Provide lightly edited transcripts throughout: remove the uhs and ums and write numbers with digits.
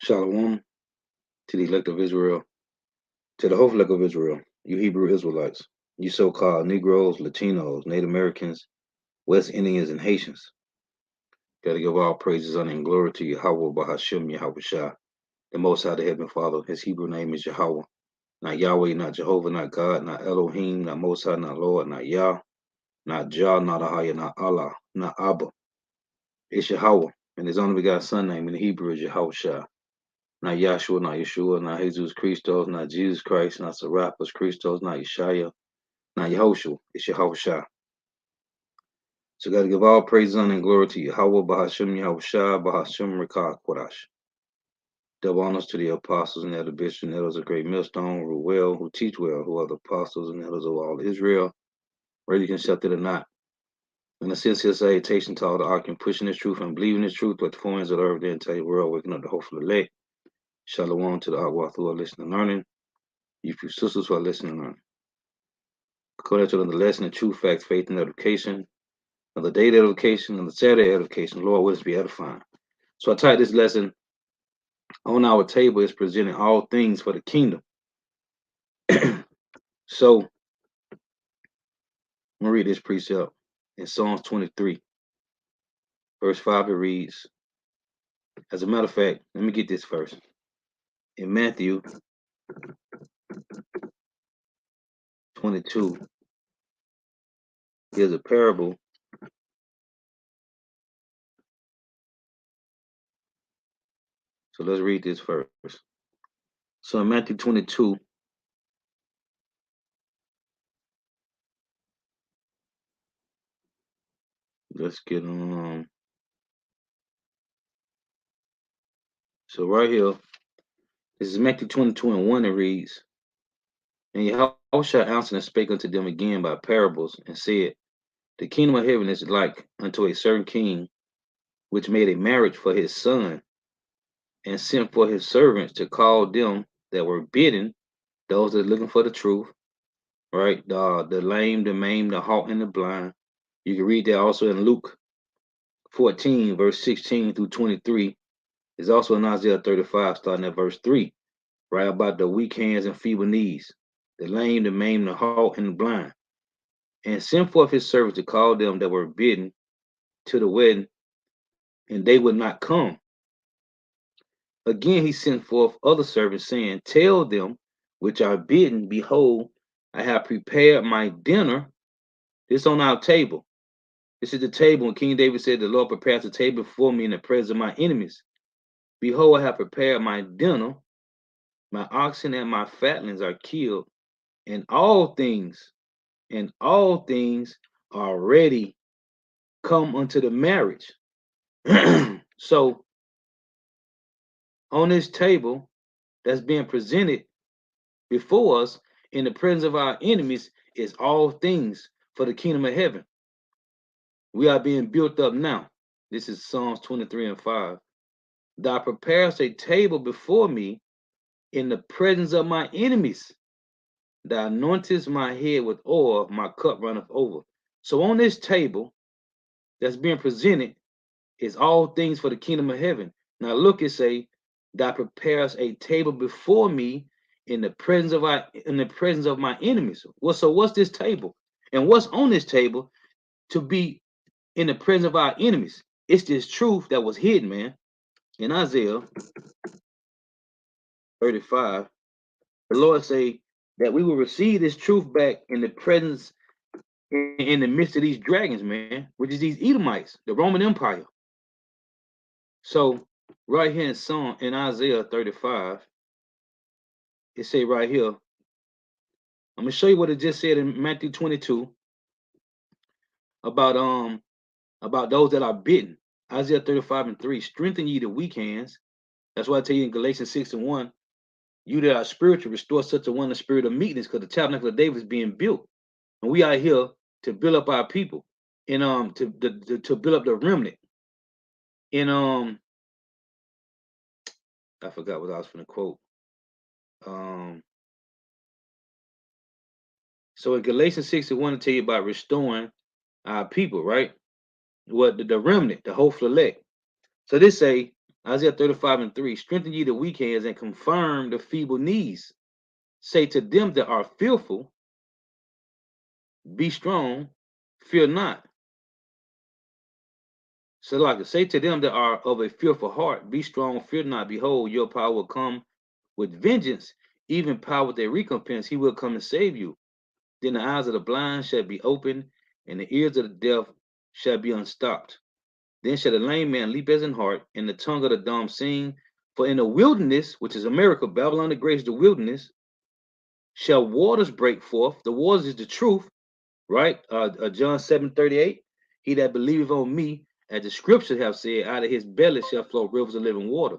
Shalom to the elect of Israel, to the whole elect of Israel, you Hebrew Israelites, you so-called Negroes, Latinos, Native Americans, West Indians, and Haitians. Gotta give all praises, honor, and glory to Yahweh Bahashim Yahweh Shah, the Most High, the Heavenly Father. His Hebrew name is Yahweh. Not Yahweh, not Jehovah, not God, not Elohim, not Most High, not Lord, not Yah, not Jah, not Ahaya, not Allah, not Abba. It's Yahweh, and his only begotten Son name in Hebrew is Yahweh Shah. Not Yahshua, not Yeshua, not Jesus Christos, not Jesus Christ, not Serapis Christos, not Yeshaya, not Yehoshua. It's Yehoshua. So got to give all praise, honor, and glory to Yahweh, Bahashim, Yehoshua, Bahashim, Rekah, Kodash. Double honors to the apostles and elder bishops and elders of Great Millstone, who well, who teach well, who are the apostles and elders of all Israel, whether you can accept it or not. In a sincere salutation to all the ark and pushing this truth and believing this truth, but the foreigners of the earth, the entire world, waking up the hopeful elect. Shalom to the ark who are listening and learning. You few sisters who are listening and learning. According to the lesson of true facts, faith, and edification, of the day edification, and the Saturday edification, Lord, let us be edifying. So I titled this lesson, On Our Table is Presenting All Things for the Kingdom. So, I'm going to read this precept in Psalms 23. Verse 5, it reads, as a matter of fact, let me get this first. In Matthew 22, here's a parable. So let's read this first. So in Matthew 22, let's get on. So right here, this is Matthew 22 and 1, it reads, and Yahushua answered and spake unto them again by parables, and said, the kingdom of heaven is like unto a certain king, which made a marriage for his son, and sent for his servants to call them that were bidden, those that are looking for the truth, right? The lame, the maimed, the halt, and the blind. You can read that also in Luke 14, verse 16 through 23. It's also in Isaiah 35, starting at verse 3, right about the weak hands and feeble knees, the lame, the maimed, the halt, and the blind. And sent forth his servants to call them that were bidden to the wedding, and they would not come. Again he sent forth other servants, saying, tell them which are bidden, behold, I have prepared my dinner. This on our table. This is the table. And King David said, the Lord prepares a table before me in the presence of my enemies. Behold, I have prepared my dinner. My oxen and my fatlings are killed, and all things are ready come unto the marriage. So on this table that's being presented before us in the presence of our enemies is all things for the kingdom of heaven. We are being built up now. This is Psalms 23 and 5. Thou preparest a table before me in the presence of my enemies. Thou anointest my head with oil, my cup runneth over. So on this table that's being presented is all things for the kingdom of heaven. Now look, it say, thou preparest a table before me in the presence of my enemies. Well, so what's this table? And what's on this table to be in the presence of our enemies? It's this truth that was hidden, man. In Isaiah 35, the Lord say that we will receive this truth back in the presence, in the midst of these dragons, man, which is these Edomites, the Roman Empire. So right here in Isaiah 35, it say right here, I'm gonna show you what it just said in Matthew 22 about those that are bitten. Isaiah 35 and 3, strengthen ye the weak hands. That's why I tell you in Galatians 6 and 1, you that are spiritual, restore such a one the spirit of meekness, because the tabernacle of David is being built. And we are here to build up our people and to build up the remnant. And I forgot what I was going to quote. So in Galatians 6 and 1 to tell you about restoring our people, right? What the remnant, the whole elect. So this say Isaiah 35:3. Strengthen ye the weak hands and confirm the feeble knees. Say to them that are fearful, be strong, fear not. So like say to them that are of a fearful heart, be strong, fear not. Behold, your power will come with vengeance, even power with a recompense. He will come and save you. Then the eyes of the blind shall be opened, and the ears of the deaf shall be unstopped. Then shall the lame man leap as an hart, and the tongue of the dumb sing. For in the wilderness, which is America, Babylon the Great is the wilderness, shall waters break forth. The waters is the truth, right? John 7:38. He that believeth on me, as the scriptures have said, out of his belly shall flow rivers of living water.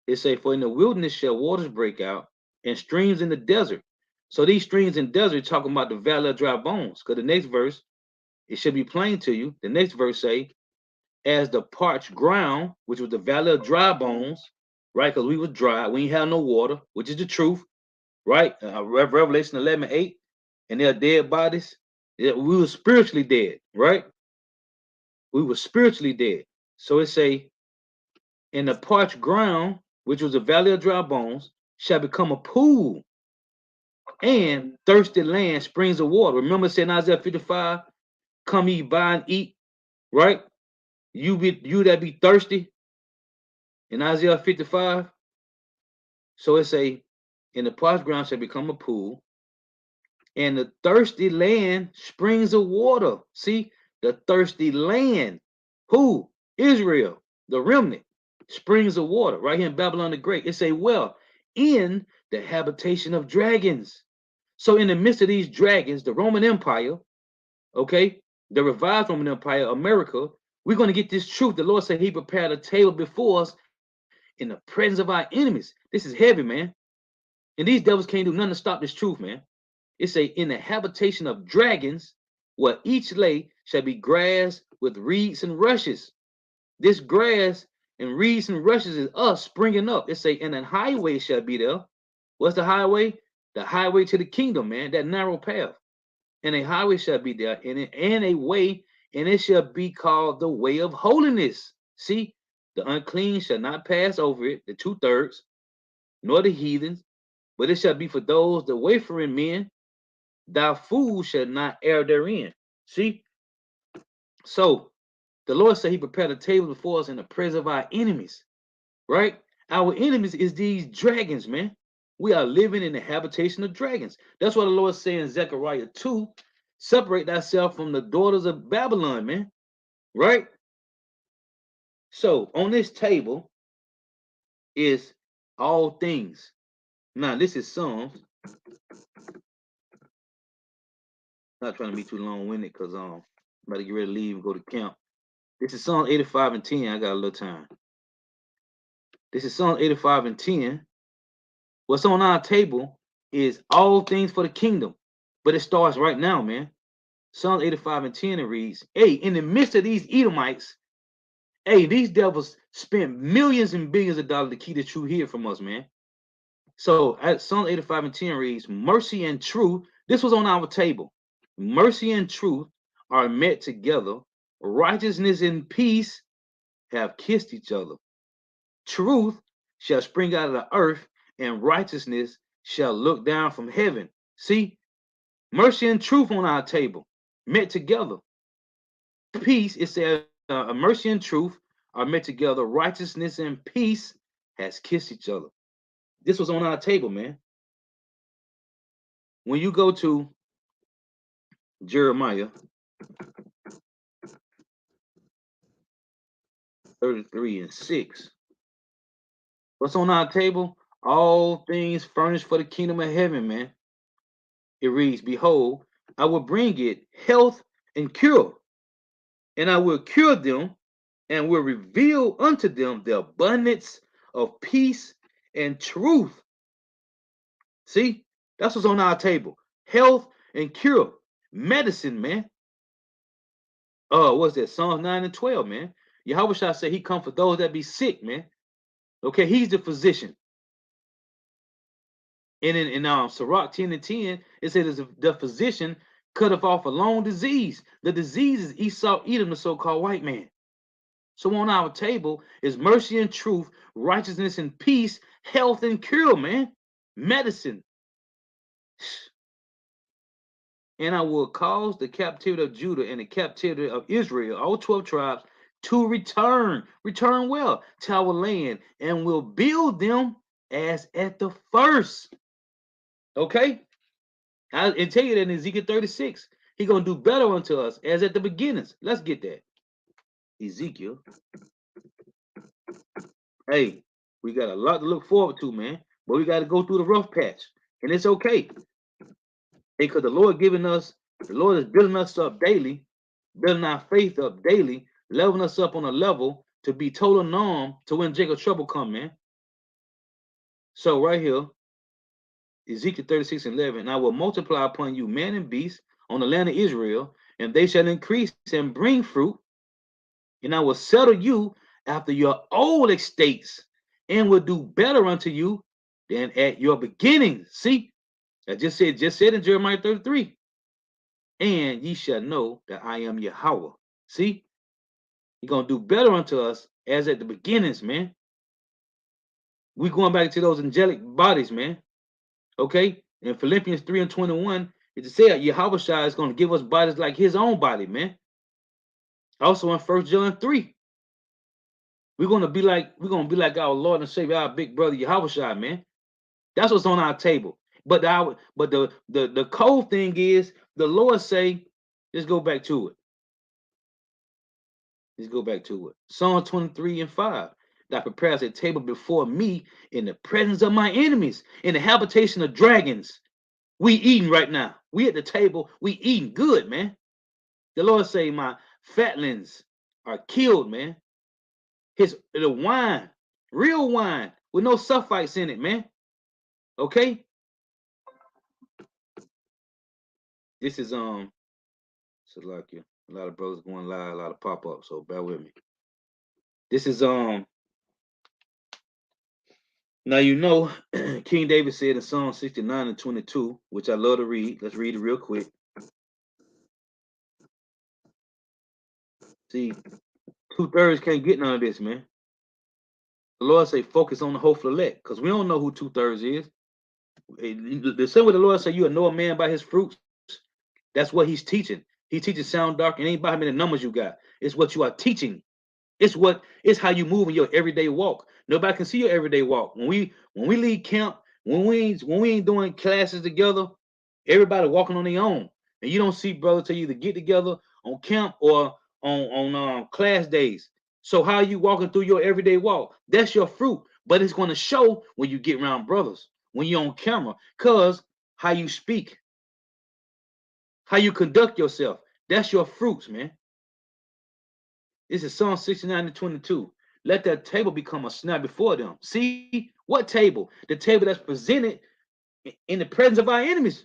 It say, for in the wilderness shall waters break out, and streams in the desert. So these streams in the desert talking about the valley of dry bones. Because the next verse, it should be plain to you. The next verse say, as the parched ground, which was the valley of dry bones, right? Because we were dry, we ain't have no water, which is the truth, right? Revelation 11:8, and their dead bodies. Yeah, we were spiritually dead, right? We were spiritually dead. So it say, in the parched ground, which was the valley of dry bones, shall become a pool, and thirsty land springs of water. Remember, it said in Isaiah 55, come ye buy and eat, right? You that be thirsty in Isaiah 55. So it say, in the parched ground shall become a pool, and the thirsty land springs of water. See, the thirsty land. Who? Israel, the remnant, springs of water, right here in Babylon the Great. It say, well, in the habitation of dragons. So in the midst of these dragons, the Roman Empire, okay, the revived Roman Empire, America, we're going to get this truth. The Lord said he prepared a table before us in the presence of our enemies. This is heavy, man. And these devils can't do nothing to stop this truth, man. It say, in the habitation of dragons, where each lay shall be grass with reeds and rushes. This grass and reeds and rushes is us springing up. It say, and a highway shall be there. What's the highway? The highway to the kingdom, man, that narrow path. And a highway shall be there, and a way, and it shall be called the way of holiness. See, the unclean shall not pass over it, the 2/3, nor the heathens, but it shall be for those the wayfaring men. Thy fool shall not err therein. See, so the Lord said he prepared a table before us in the presence of our enemies, right? Our enemies is these dragons, man. We are living in the habitation of dragons. That's what the Lord said in Zechariah 2. Separate thyself from the daughters of Babylon, man. Right? So on this table is all things. Now, this is Psalms. Not trying to be too long-winded because I'm about to get ready to leave and go to camp. This is Psalm 85 and 10. I got a little time. This is Psalm 85 and 10. What's on our table is all things for the kingdom. But it starts right now, man. Psalm 85 and 10, it reads, hey, in the midst of these Edomites, hey, these devils spent millions and billions of dollars to keep the truth here from us, man. So at Psalm 85 and 10 reads, mercy and truth. This was on our table. Mercy and truth are met together. Righteousness and peace have kissed each other. Truth shall spring out of the earth, and righteousness shall look down from heaven. See, mercy and truth on our table, met together. Peace, it says, mercy and truth are met together. Righteousness and peace has kissed each other. This was on our table, man. When you go to Jeremiah 33 and 6, what's on our table? All things furnished for the kingdom of heaven, man. It reads, behold, I will bring it health and cure, and I will cure them and will reveal unto them the abundance of peace and truth. See, that's what's on our table. Health and cure. Medicine, man. What's that? Psalms 9 and 12, man. Yahweh Shah said he come for those that be sick, man. Okay, he's the physician. And in Sirach 10 and 10, it says the physician cutteth off a long disease. The disease is Esau Edom, the so-called white man. So on our table is mercy and truth, righteousness and peace, health and cure, man. Medicine. And I will cause the captivity of Judah and the captivity of Israel, all 12 tribes, to return well to our land, and will build them as at the first. Okay? I tell you that in Ezekiel 36. He's going to do better unto us as at the beginnings. Let's get that. Ezekiel. Hey, we got a lot to look forward to, man. But we got to go through the rough patch. And it's okay. Because the Lord is building us up daily, building our faith up daily, leveling us up on a level to be total norm to when Jacob's trouble come, man. So right here, Ezekiel 36:11, and I will multiply upon you man and beast on the land of Israel, and they shall increase and bring fruit, and I will settle you after your old estates, and will do better unto you than at your beginning. See, I just said in Jeremiah 33. And ye shall know that I am Yahweh. See, He's gonna do better unto us as at the beginnings, man. We going back to those angelic bodies, man. Okay, in Philippians 3:21, it said Yahweh Shai is gonna give us bodies like His own body, man. Also in 1 John 3, we're gonna be like our Lord and Savior, our big brother Yahweh Shai, man. That's what's on our table. But the cold thing is the Lord say, let's go back to it. Let's go back to it. Psalm 23:5. That prepares a table before me in the presence of my enemies, in the habitation of dragons. We eating right now. We at the table. We eating good, man. The Lord say, my fatlings are killed, man. The wine, real wine, with no sulfites in it, man. Okay. This is Salakia. A lot of brothers going live, a lot of pop up. So bear with me. This is Now you know King David said in Psalm 69:22, which I love to read. Let's read it real quick. See, 2/3 can't get none of this, man. The Lord say focus on the hopeful elect, because we don't know who 2/3 is. The same way the Lord say you will know a man by his fruits. That's what He's teaching. He teaches sound dark, and ain't by how many numbers you got. It's what you are teaching. It's how you move in your everyday walk. Nobody can see your everyday walk. When we leave camp, when we ain't doing classes together, everybody walking on their own. And you don't see brothers to either get together on camp or on class days. So how are you walking through your everyday walk? That's your fruit. But it's going to show when you get around brothers, when you're on camera, because how you speak, how you conduct yourself, that's your fruits, man. This is Psalm 69:22. Let that table become a snare before them. See, what table? The table that's presented in the presence of our enemies.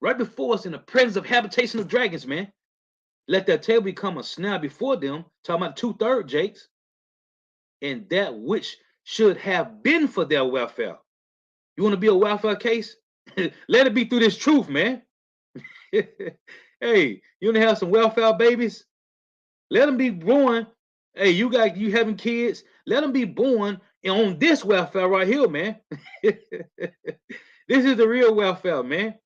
Right before us in the presence of habitation of dragons, man. Let that table become a snare before them. Talking about 2/3 Jakes. And that which should have been for their welfare. You want to be a welfare case? Let it be through this truth, man. Hey, you want to have some welfare babies? Let them be born. Hey, you having kids? Let them be born on this welfare right here, man. This is the real welfare, man.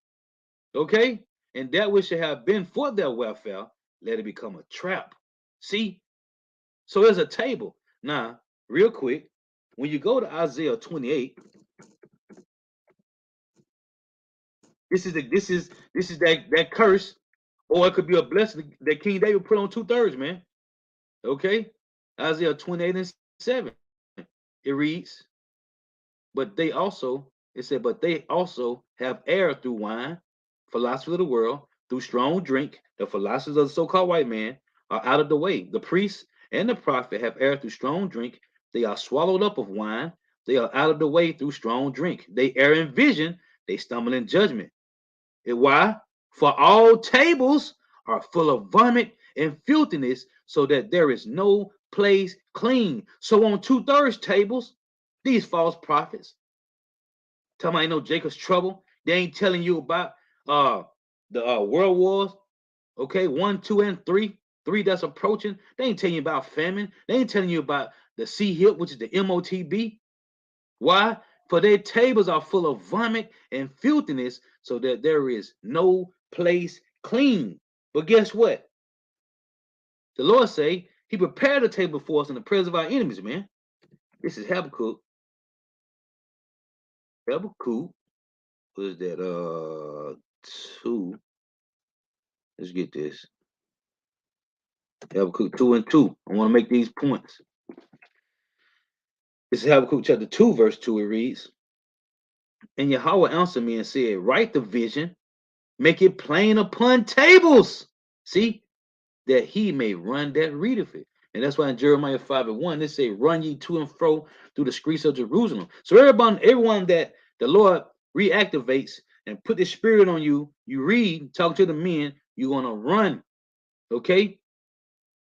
Okay? And that which should have been for their welfare, let it become a trap. See? So there's a table. Now, real quick, when you go to Isaiah 28, this is that curse, or it could be a blessing that King David put on 2/3, man. Okay? Isaiah 28:7. It reads, but they also have error through wine, philosophers of the world, through strong drink. The philosophers of the so-called white man are out of the way. The priests and the prophet have erred through strong drink. They are swallowed up of wine. They are out of the way through strong drink. They err in vision. They stumble in judgment. And why? For all tables are full of vomit and filthiness, so that there is no place clean. So on 2/3 tables, these false prophets, tell me I know Jacob's trouble. They ain't telling you about the world wars, okay, 1, 2, and 3. 3 that's approaching. They ain't telling you about famine. They ain't telling you about the sea hip, which is the MOTB. Why? For their tables are full of vomit and filthiness, so that there is no place clean. But guess what? The Lord say He prepared a table for us in the presence of our enemies, man. This is Habakkuk. Habakkuk was that 2. Let's get this. Habakkuk 2 and 2. I want to make these points. This is Habakkuk chapter 2, verse 2. It reads, and Yahweh answered me and said, write the vision, make it plain upon tables. See, that he may run that readeth it. And that's why in Jeremiah 5 and 1, they say, run ye to and fro through the streets of Jerusalem. So everyone that the Lord reactivates and put the spirit on you, you read, talk to the men, you're going to run. Okay?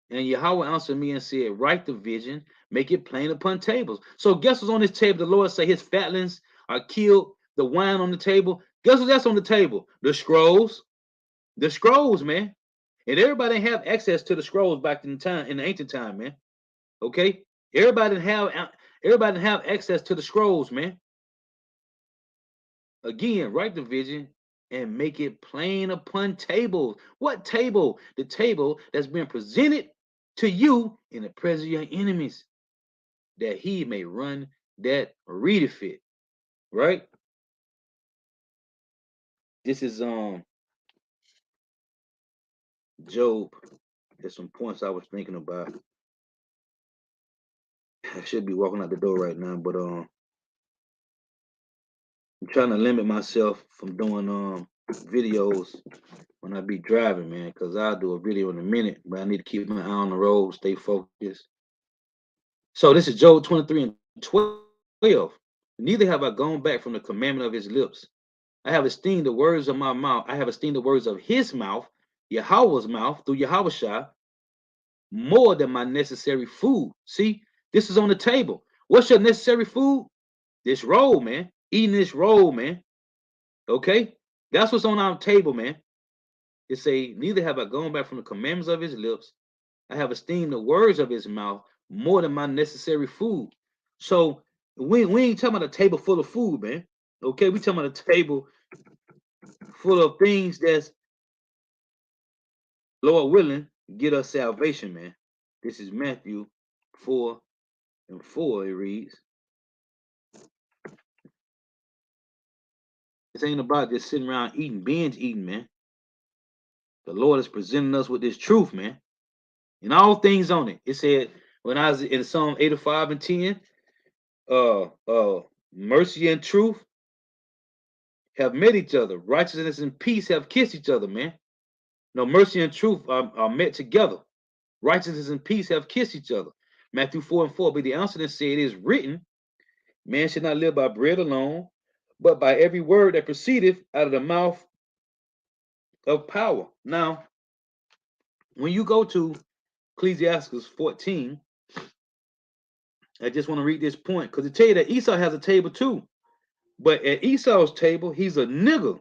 And Yahweh answered me and said, write the vision, make it plain upon tables. So guess what's on this table? The Lord say his fatlings are killed, the wine on the table. Guess what that's on the table? The scrolls. The scrolls, man. And everybody didn't have access to the scrolls back in the ancient time, man. Okay? Everybody didn't have access to the scrolls, man. Again, write the vision and make it plain upon tables. What table? The table that's been presented to you in the presence of your enemies, that he may run that readeth it. Right? This is Job. There's some points I was thinking about. I should be walking out the door right now, but I'm trying to limit myself from doing videos when I be driving, man, because I'll do a video in a minute, but I need to keep my eye on the road, stay focused. So this is Job 23 and 12. Neither have I gone back from the commandment of his lips. I have esteemed the words of my mouth. I have esteemed the words of his mouth, Yahweh's mouth, through Yahweh, more than my necessary food. See, this is on the table. What's your necessary food? This roll, man. Eating this roll, man. Okay? That's what's on our table, man. It say, neither have I gone back from the commandments of his lips. I have esteemed the words of his mouth more than my necessary food. So we ain't talking about a table full of food, man. Okay, we talking about a table full of things that's, Lord willing, get us salvation, man. This is Matthew 4 and 4. It reads, this ain't about just sitting around eating, binge eating, man. The Lord is presenting us with this truth, man. And all things on it. It said when I was in Psalm 85 and 10, mercy and truth have met each other. Righteousness and peace have kissed each other, man. No, mercy and truth are met together. Righteousness and peace have kissed each other. Matthew 4 and 4. But the answer that said, it is written, man should not live by bread alone, but by every word that proceedeth out of the mouth of power. Now, when you go to Ecclesiastes 14, I just want to read this point because it tell you that Esau has a table too. But at Esau's table, he's a nigger.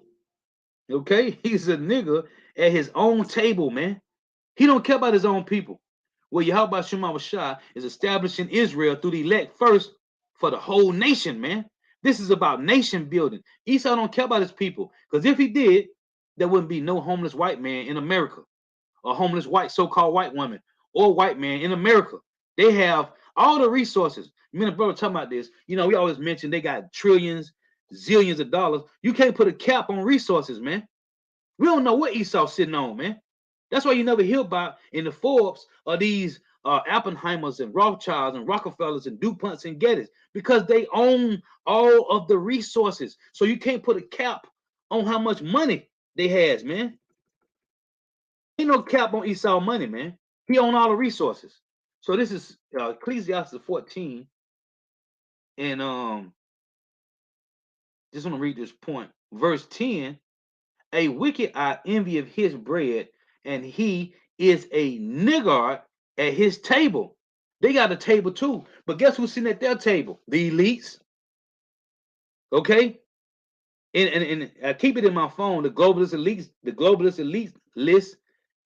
Okay? He's a nigger at his own table, man. He don't care about his own people. Well, Yahweh Shema Shah is establishing Israel through the elect first for the whole nation, man. This is about nation building. Esau don't care about his people. Because if he did, there wouldn't be no homeless white man in America. Or homeless white, so-called white woman, or white man in America. They have all the resources. Me and brother talking about this. You know, we always mention they got trillions, zillions of dollars. You can't put a cap on resources, man. We don't know what Esau's sitting on, man. That's why you never hear about in the Forbes are these Oppenheimers and Rothschilds and Rockefellers and DuPonts and Gettys, because they own all of the resources. So you can't put a cap on how much money they has, man. Ain't no cap on Esau money, man. He own all the resources. So this is Ecclesiastes 14, and just want to read this point. Verse 10, a wicked eye envy of his bread, and he is a niggard at his table. They got a table too, but guess who's sitting at their table? The elites. Okay, and I keep it in my phone. The globalist elite list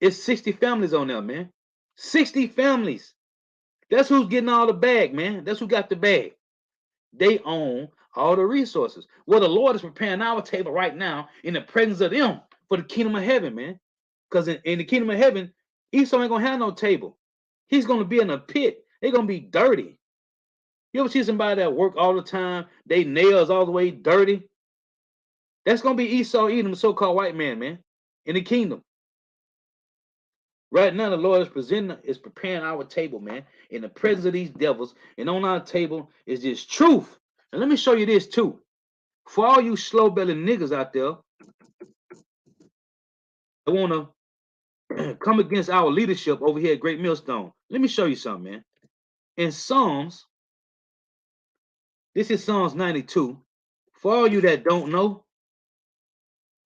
is 60 families on there, man. 60 families. That's who's getting all the bag, man. That's who got the bag. They own all the resources. Well, the Lord is preparing our table right now in the presence of them for the kingdom of heaven, man. Because in the kingdom of heaven, Esau ain't gonna have no table. He's gonna be in a pit. They're gonna be dirty. You ever see somebody that work all the time? They nails all the way dirty. That's gonna be Esau Edom, so-called white man, man, in the kingdom. Right now, the Lord is preparing our table, man, in the presence of these devils, and on our table is this truth. And let me show you this too. For all you slow-bellied niggas out there that wanna come against our leadership over here at Great Millstone, let me show you something, man. In Psalms, this is Psalms 92. For all you that don't know,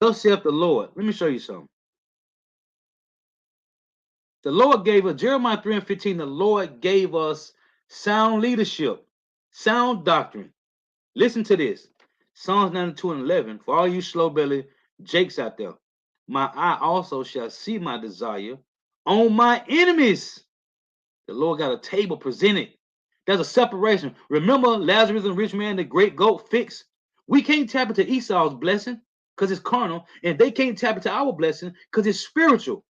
thus saith the Lord. Let me show you something. The Lord gave us, Jeremiah 3 and 15, the Lord gave us sound leadership, sound doctrine. Listen to this. Psalms 92 and 11. For all you slow-bellied jakes out there, my eye also shall see my desire on my enemies. The Lord got a table presented. There's a separation. Remember Lazarus and rich man, the great goat fix? We can't tap into Esau's blessing because it's carnal, and they can't tap into our blessing because it's spiritual.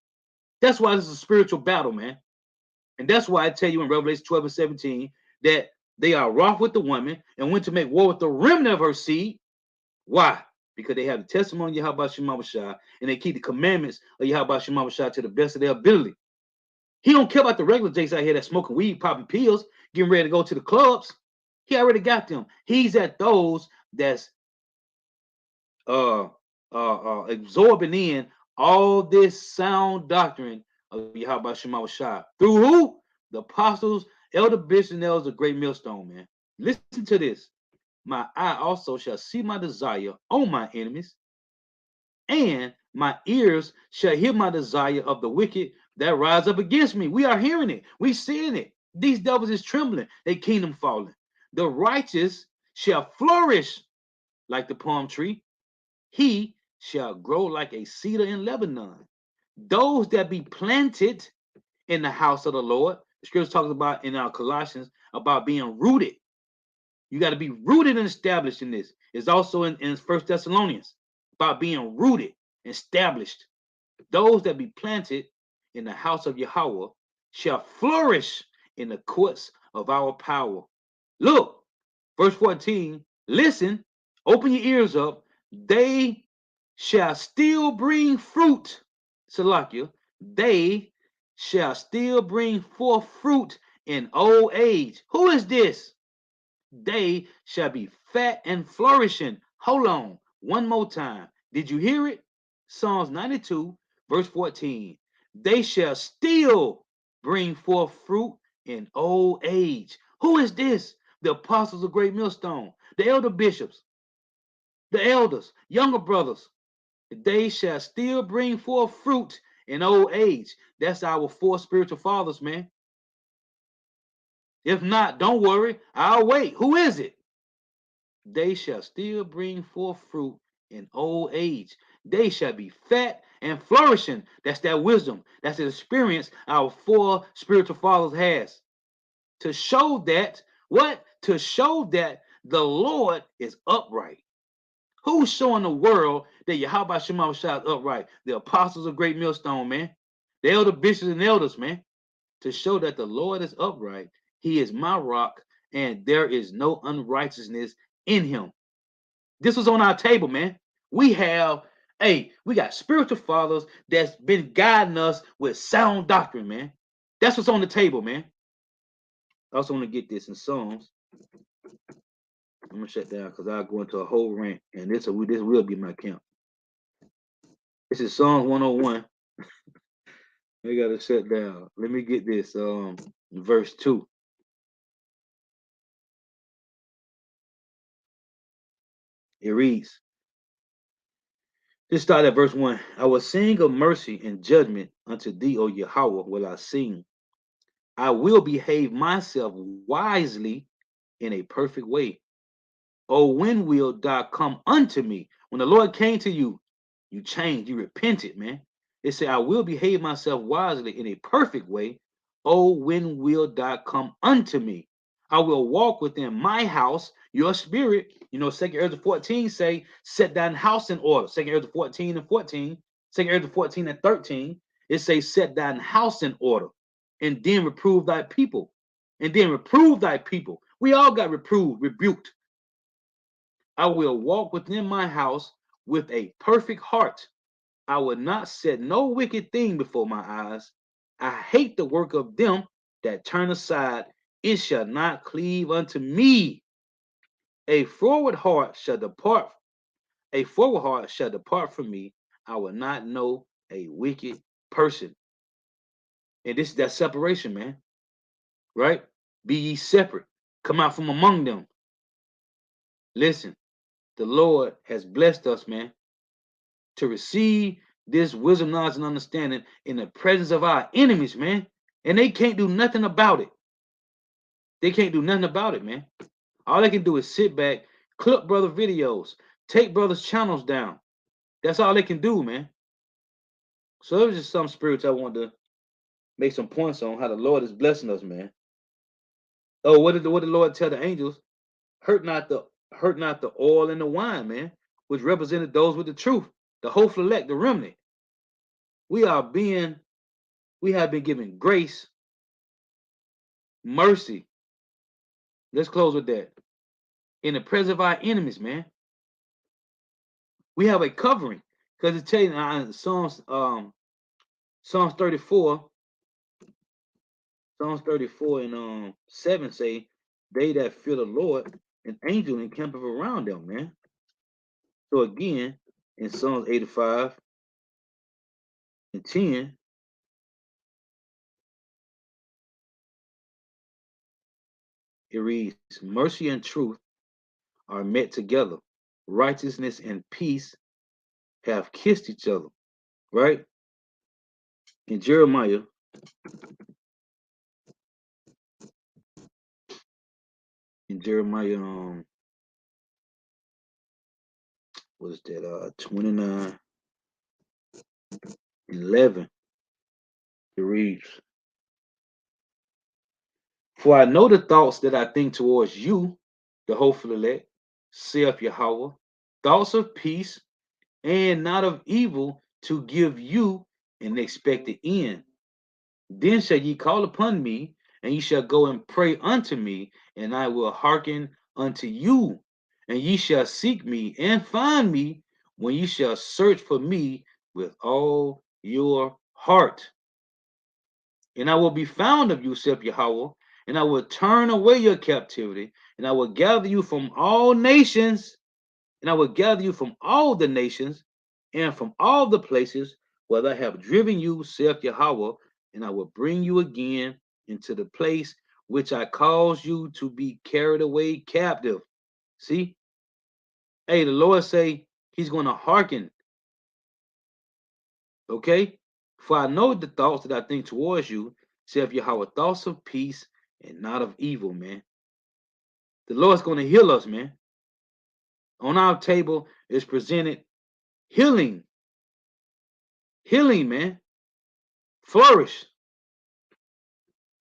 That's why this is a spiritual battle, man. And that's why I tell you in Revelation 12 and 17 that they are wroth with the woman and went to make war with the remnant of her seed. Why? Because they have the testimony of Yahweh Shema Shah and they keep the commandments of Yahweh Shema Shah to the best of their ability. He don't care about the regular jakes out here that smoking weed, popping pills, getting ready to go to the clubs. He already got them. He's at those that's absorbing in all this sound doctrine of Yahweh Shema Shah. Through who? The apostles, elder bishops, and elders of Great Millstone, man. Listen to this. My eye also shall see my desire on my enemies, and my ears shall hear my desire of the wicked that rise up against me. We are hearing it. We seeing it. These devils is trembling. Their kingdom falling. The righteous shall flourish like the palm tree. He shall grow like a cedar in Lebanon. Those that be planted in the house of the Lord, the scripture talks about in our Colossians about being rooted. You got to be rooted and established in this. It's also in 1 Thessalonians about being rooted and established. Those that be planted in the house of Yahweh shall flourish in the courts of our power. Look, verse 14, listen, open your ears up. They shall still bring fruit, Salakia. They shall still bring forth fruit in old age. Who is this? They shall be fat and flourishing. Hold on, one more time. Did you hear it? Psalms 92, verse 14. They shall still bring forth fruit in old age. Who is this? The apostles of Great Millstone, the elder bishops, the elders, younger brothers. They shall still bring forth fruit in old age. That's our four spiritual fathers, man. If not, don't worry. I'll wait. Who is it? They shall still bring forth fruit in old age. They shall be fat and flourishing. That's that wisdom. That's the experience our four spiritual fathers has. To show that, what? To show that the Lord is upright. Who's showing the world that Yahweh Shema Shah is upright? The apostles of Great Millstone, man. The elder bishops and elders, man. To show that the Lord is upright. He is my rock, and there is no unrighteousness in him. This was on our table, man. We have, we got spiritual fathers that's been guiding us with sound doctrine, man. That's what's on the table, man. I also want to get this in Psalms. I'm gonna shut down because I'll go into a whole rant, and this will be my camp. This is Psalms 101. I gotta shut down. Let me get this. Verse 2. It reads, just start at verse 1. I will sing of mercy and judgment unto thee, O Yahweh, will I sing. I will behave myself wisely in a perfect way. Oh, when will thou come unto me? When the Lord came to you, you changed, you repented, man. It said, I will behave myself wisely in a perfect way. Oh, when wilt thou come unto me? I will walk within my house, your spirit. You know, 2 Ezra 14 say, set thine house in order. 2 Ezra 14 and 14, 2 Ezra 14 and 13, it says, set thine house in order, and then reprove thy people. And then reprove thy people. We all got reproved, rebuked. I will walk within my house with a perfect heart. I will not set no wicked thing before my eyes. I hate the work of them that turn aside. It shall not cleave unto me. A forward heart shall depart. A forward heart shall depart from me. I will not know a wicked person. And this is that separation, man. Right? Be ye separate. Come out from among them. Listen, the Lord has blessed us, man, to receive this wisdom, knowledge, and understanding in the presence of our enemies, man. And they can't do nothing about it. They can't do nothing about it, man. All they can do is sit back, clip brother videos, take brothers' channels down. That's all they can do, man. So those are just some spirits I want to make some points on how the Lord is blessing us, man. Oh, what did the Lord tell the angels? Hurt not the oil and the wine, man, which represented those with the truth, the hopeful elect, the remnant. We are being, we have been given grace, mercy. Let's close with that. In the presence of our enemies, man. We have a covering. Because it's telling Psalms 34, Psalms 34 and 7 say, they that fear the Lord, an angel encampeth around them, man. So again, in Psalms 85 and 10, it reads, mercy and truth are met together. Righteousness and peace have kissed each other. Right? In Jeremiah, in Jeremiah, what is that? 29, 11. It reads, for I know the thoughts that I think towards you, the hopeful elect, saith Yahweh, thoughts of peace and not of evil, to give you an expected end. Then shall ye call upon me, and ye shall go and pray unto me, and I will hearken unto you. And ye shall seek me and find me when ye shall search for me with all your heart. And I will be found of you, saith Yahweh, and I will turn away your captivity, and I will gather you from all nations, and I will gather you from all the nations, and from all the places where I have driven you, saith Yahweh, and I will bring you again into the place which I caused you to be carried away captive. See? Hey, the Lord say he's going to hearken, okay? For I know the thoughts that I think towards you, saith Yahweh, thoughts of peace and not of evil, man. The Lord's going to heal us, man. On our table is presented healing, healing, man, flourish.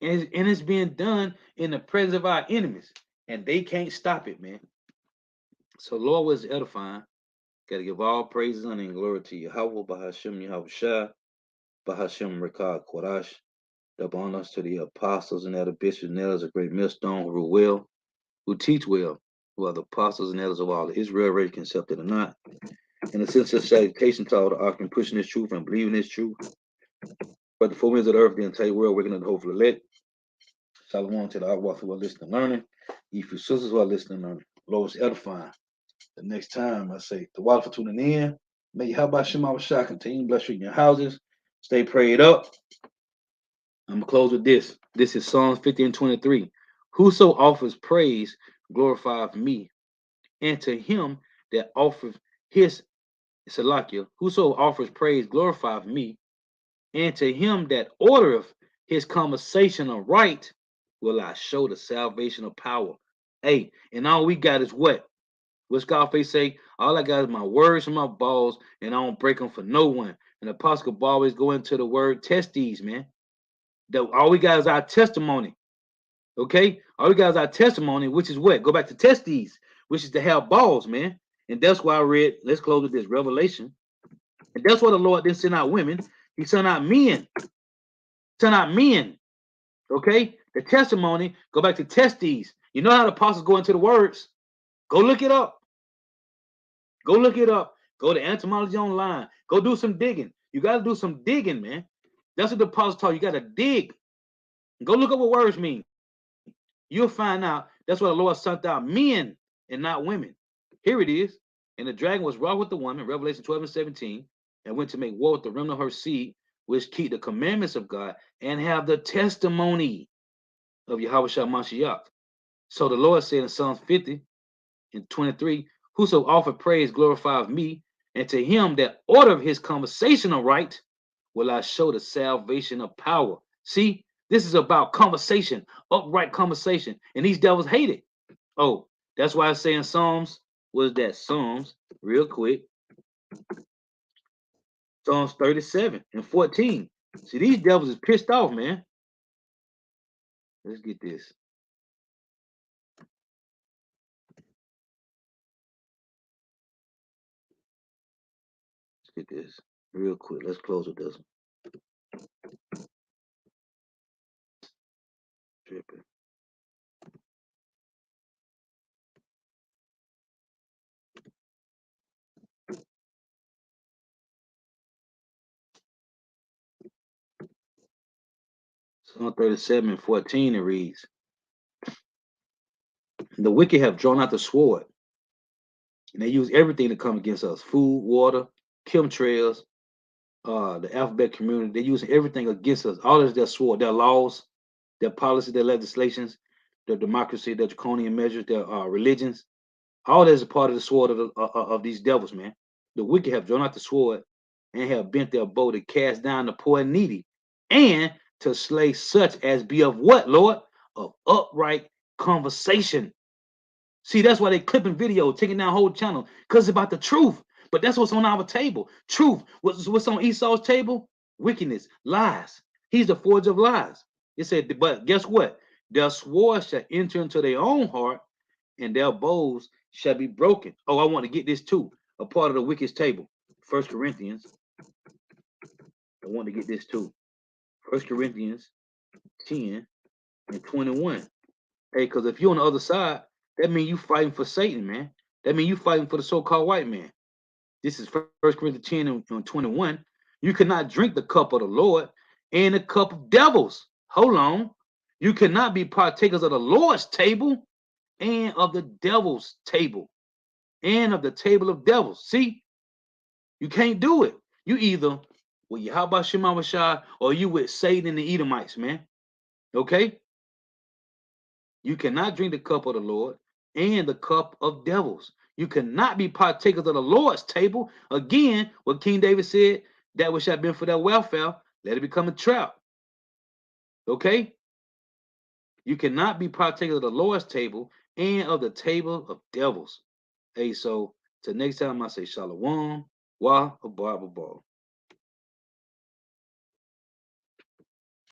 And it's being done in the presence of our enemies, and they can't stop it, man. So, Lord was edifying. Got to give all praises, honor, and glory to Yahweh, Bahashem, Yahweh Shah, Bahashem, Rekah, Kodash. Double honors to the apostles and elder bishops and elders, a great millstone who rule well, who teach well, who are the apostles and elders of all of Israel, ready accepted or not. In a sense of salutation to all the ark pushing this truth and believing this truth. But the four winds of the earth, the entire world, working on the hopeful elect. Shalom to the Aqua who are listening and learning. You for sisters who are listening and learning. Lord is edifying. The next time I say the water for tuning in. May Yahweh Shema Shah continue to bless you in your houses. Stay prayed up. I'm gonna close with this. This is Psalms 50 and 23. Whoso offers praise glorifieth me, and to him that offers his Salakia, whoso offers praise glorifieth me, and to him that ordereth his conversation aright will I show the salvation of power. Hey, and all we got is what? What Scarface say? All I got is my words from my balls, and I don't break them for no one. And the apostle Paul always go into the word test these, man. All we got is our testimony. Okay? All we got is our testimony, which is what? Go back to testes, which is to have balls, man. And that's why I read, let's close with this Revelation. And that's why the Lord didn't send out women. He sent out men. Sent out men. Okay? The testimony, go back to testes. You know how the apostles go into the words? Go look it up. Go look it up. Go to Entomology Online. Go do some digging. You got to do some digging, man. That's what the apostles taught you. Got to dig. Go look up what words mean. You'll find out that's why the Lord sent out men and not women. Here it is. And the dragon was wrought with the woman, Revelation 12 and 17, and went to make war with the remnant of her seed, which keep the commandments of God and have the testimony of Yahweh Shah Mashiach. So the Lord said in Psalms 50 and 23, whoso offer praise glorifies me, and to him that order his conversational right will I show the salvation of power. See, this is about conversation, upright conversation, and these devils hate it. Oh, that's why I say in Psalms, what is that? Psalms, real quick. Psalms 37 and 14. See, these devils is pissed off, man. Let's get this. Let's get this real quick. Let's close with this one. Tripping. Psalm 37 and 14, it reads, the wicked have drawn out the sword, and they use everything to come against us. Food, water, chemtrails, the alphabet community. They use everything against us. All is their sword, their laws, their policies, their legislations, their democracy, their draconian measures, their religions. All that is a part of the sword of these devils, man. The wicked have drawn out the sword and have bent their bow to cast down the poor and needy, and to slay such as be of what, Lord? Of upright conversation. See, that's why they clipping video, taking down whole channel, because it's about the truth. But that's what's on our table. Truth. What's on Esau's table? Wickedness, lies. He's the forge of lies. It said, but guess what? Their sword shall enter into their own heart, and their bows shall be broken. Oh, I want to get this too. A part of the wicked's table. 1 Corinthians. I want to get this too. 1 Corinthians 10 and 21. Hey, because if you're on the other side, that means you fighting for Satan, man. That means you fighting for the so-called white man. This is 1 Corinthians 10 and 21. You cannot drink the cup of the Lord and the cup of devils. Hold on. You cannot be partakers of the Lord's table and of the devil's table and of the table of devils. See, you can't do it. You either with Yahweh Shema Mashah or you with Satan and the Edomites, man. Okay? You cannot drink the cup of the Lord and the cup of devils. You cannot be partakers of the Lord's table. Again, what King David said, that which had been for their welfare, let it become a trap. Okay? You cannot be partakers of the Lord's table and of the table of devils. Hey, so till next time, I say Shalom, Wa, Abba, Abba.